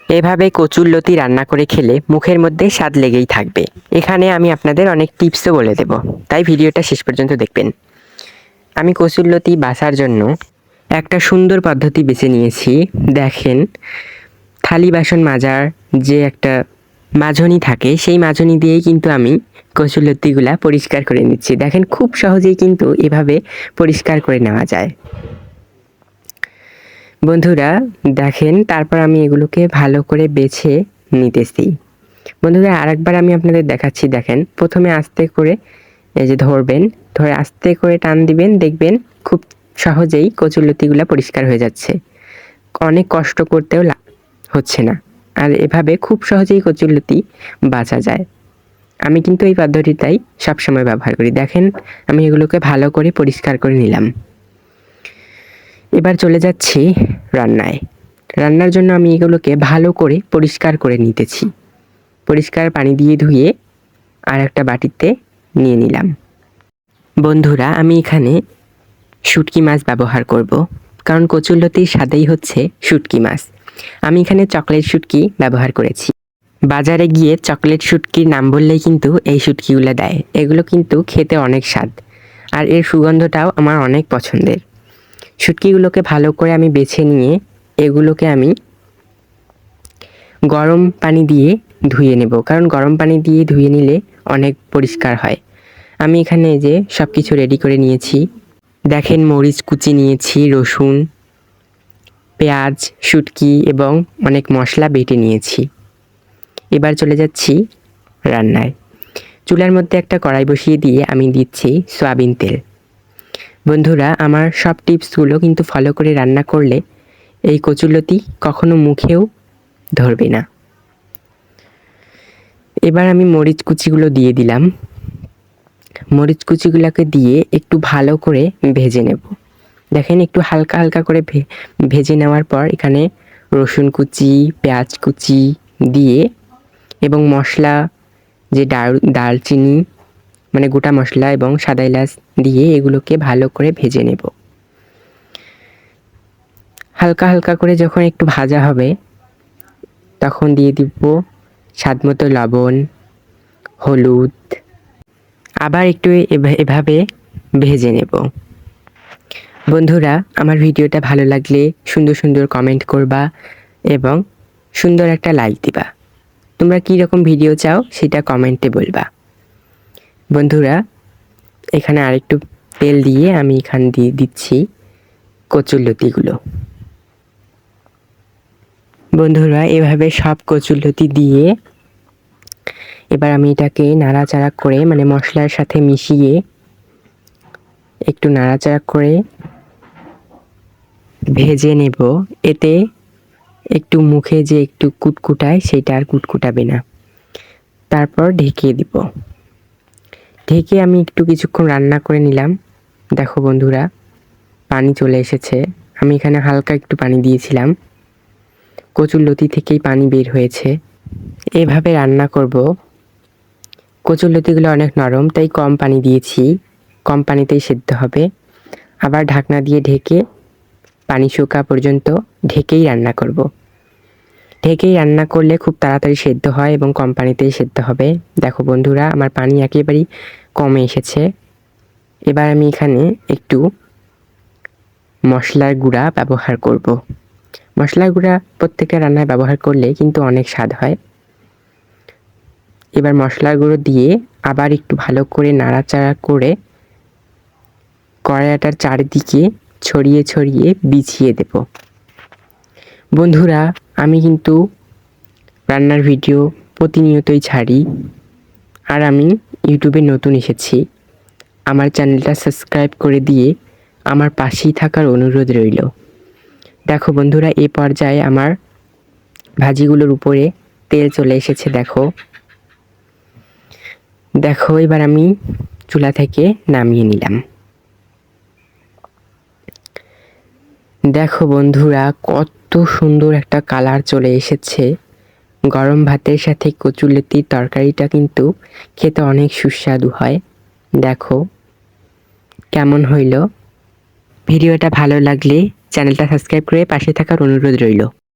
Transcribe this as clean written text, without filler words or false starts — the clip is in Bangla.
এভাবে কচুরলতি রান্না করে খেলে মুখের মধ্যে স্বাদ লেগেই থাকবে। এখানে আমি আপনাদের অনেক টিপসও বলে দেব, তাই ভিডিওটা শেষ পর্যন্ত দেখবেন। আমি কচুরলতি বাছার জন্য একটা সুন্দর পদ্ধতি বেছে নিয়েছি। দেখেন, থালি বাসন মাজার যে একটা মাজনি থাকে, সেই মাজনি দিয়েই কিন্তু আমি কচুরলতিগুলা পরিষ্কার করে নিচ্ছি। দেখেন, খুব সহজেই কিন্তু এভাবে পরিষ্কার করে নেওয়া যায়। বন্ধুরা দেখেন, তারপর আমি এগুলোকে ভালো করে বেছে নিতেছি। বন্ধুরা আরেকবার আমি আপনাদের দেখাচ্ছি। দেখেন, প্রথমে আস্তে করে এই যে ধরবেন, ধরে আস্তে করে টান দিবেন, দেখবেন খুব সহজেই কচুরলতিগুলা পরিষ্কার হয়ে যাচ্ছে। অনেক কষ্ট করতেও হচ্ছে না। আর এভাবে খুব সহজেই কচুরলতি বাছা যায়। আমি কিন্তু এই পদ্ধতিটাই সবসময় ব্যবহার করি। দেখেন, আমি এগুলোকে ভালো করে পরিষ্কার করে নিলাম। এবার চলে যাচ্ছি রান্নায়। রান্নার জন্য আমি এগুলোকে ভালো করে পরিষ্কার করে নিতেছি। পরিষ্কার পানি দিয়ে ধুয়ে আর একটা বাটিতে নিয়ে নিলাম। বন্ধুরা আমি এখানে শুটকি মাছ ব্যবহার করব, কারণ কচুরলতির স্বাদেই হচ্ছে শুটকি মাছ। আমি এখানে চকলেট শুটকি ব্যবহার করেছি। বাজারে গিয়ে চকলেট শুটকির নাম বললেই কিন্তু এই শুটকিগুলো দেয়। এগুলো কিন্তু খেতে অনেক স্বাদ, আর এর সুগন্ধটাও আমার অনেক পছন্দের। শুটকিগুলোকে ভালো করে আমি বেছে নিয়ে এগুলোকে আমি গরম পানি দিয়ে ধুয়ে নেব, কারণ গরম পানি দিয়ে ধুয়ে নিলে অনেক পরিষ্কার হয়। আমি এখানে যে সব কিছু রেডি করে নিয়েছি। দেখেন, মরিচ কুচি নিয়েছি, রসুন, পেঁয়াজ, শুটকি এবং অনেক মশলা বেটে নিয়েছি। এবার চলে যাচ্ছি রান্নায়। চুলার মধ্যে একটা কড়াই বসিয়ে দিয়ে আমি দিচ্ছি সয়াবিন তেল। বন্ধুরা আমার সব টিপসগুলো কিন্তু ফলো করে রান্না করলে এই কচুরলতি কখনো মুখেও ধরবে না। এবার আমি মরিচ কুচিগুলো দিয়ে দিলাম। মরিচ কুচিগুলোকে দিয়ে একটু ভালো করে ভেজে নেব। দেখেন, একটু হালকা হালকা করে ভেজে নেওয়ার পর এখানে রসুন কুচি, পেঁয়াজ কুচি দিয়ে এবং মশলা যে দারচিনি মানে গোটা মশলা এবং সাদা এলাচ দিয়ে এগুলোকে ভালো করে ভেজে নেব। হালকা হালকা করে যখন একটু ভাজা হবে তখন দিয়ে দিব স্বাদমতো লবণ, হলুদ। আবার একটু এভাবে ভেজে নেব। বন্ধুরা আমার ভিডিওটা ভালো লাগলে সুন্দর সুন্দর কমেন্ট করবা এবং সুন্দর একটা লাইক দিবা। তোমরা কী রকম ভিডিও চাও সেটা কমেন্টে বলবা। বন্ধুরা এখানে আরেকটু তেল দিয়ে আমি এখানে দিয়ে দিচ্ছি কচুরলতিগুলো। বন্ধুরা এভাবে সব কচুরলতি দিয়ে এবার আমি এটাকে নাড়াচাড়া করে মানে মশলার সাথে মিশিয়ে একটু নাড়াচাড়া করে ভেজে নেব। এতে একটু মুখে যে একটু কুটকুটায় সেটা আর কুটকুটাবে না। তারপর ঢেকে দিব। ঢেকে আমি একটু কিছুক্ষণ রান্না করে নিলাম। দেখো বন্ধুরা পানি চলে এসেছে। আমি এখানে হালকা একটু পানি দিয়েছিলাম, কচুরলতি থেকেই পানি বের হয়েছে। এভাবে রান্না করব। কচুরলতিগুলো অনেক নরম, তাই কম পানি দিয়েছি। কম পানিতেই সেদ্ধ হবে। আবার ঢাকনা দিয়ে ঢেকে পানি শুকা পর্যন্ত ঢেকেই রান্না করব। ঢেকেই রান্না করলে খুব তাড়াতাড়ি সেদ্ধ হয় এবং কম পানিতেই সেদ্ধ হবে। দেখো বন্ধুরা আমার পানি একেবারেই কমে এসেছে। এবার আমি এখানে একটু মশলার গুঁড়া ব্যবহার করব। মশলার গুঁড়া প্রত্যেকটা রান্নায় ব্যবহার করলে কিন্তু অনেক স্বাদ হয়। এবার মশলার গুঁড়ো দিয়ে আবার একটু ভালো করে নাড়াচাড়া করে কড়াইটার চারিদিকে ছড়িয়ে ছড়িয়ে বিছিয়ে দেব। বন্ধুরা আমি কিন্তু রান্নার ভিডিও প্রতিনিয়তই ছাড়ি, আর আমি ইউটিউবে নতুন এসেছি। আমার চ্যানেলটা সাবস্ক্রাইব করে দিয়ে আমার পাশেই থাকার অনুরোধ রইল। দেখো বন্ধুরা এই পর্যায়ে আমার ভাজিগুলোর উপরে তেল চলে এসেছে। দেখো দেখো এবার আমি চুলা থেকে নামিয়ে নিলাম। দেখো বন্ধুরা কত সুন্দর একটা কালার চলে এসেছে। গরম ভাতের সাথে কচুরলতির তরকারিটা কিন্তু খেতে অনেক সুস্বাদু হয়। দেখো কেমন হইল। ভিডিওটা ভালো লাগলে চ্যানেলটা সাবস্ক্রাইব করে পাশে থাকার অনুরোধ রইল।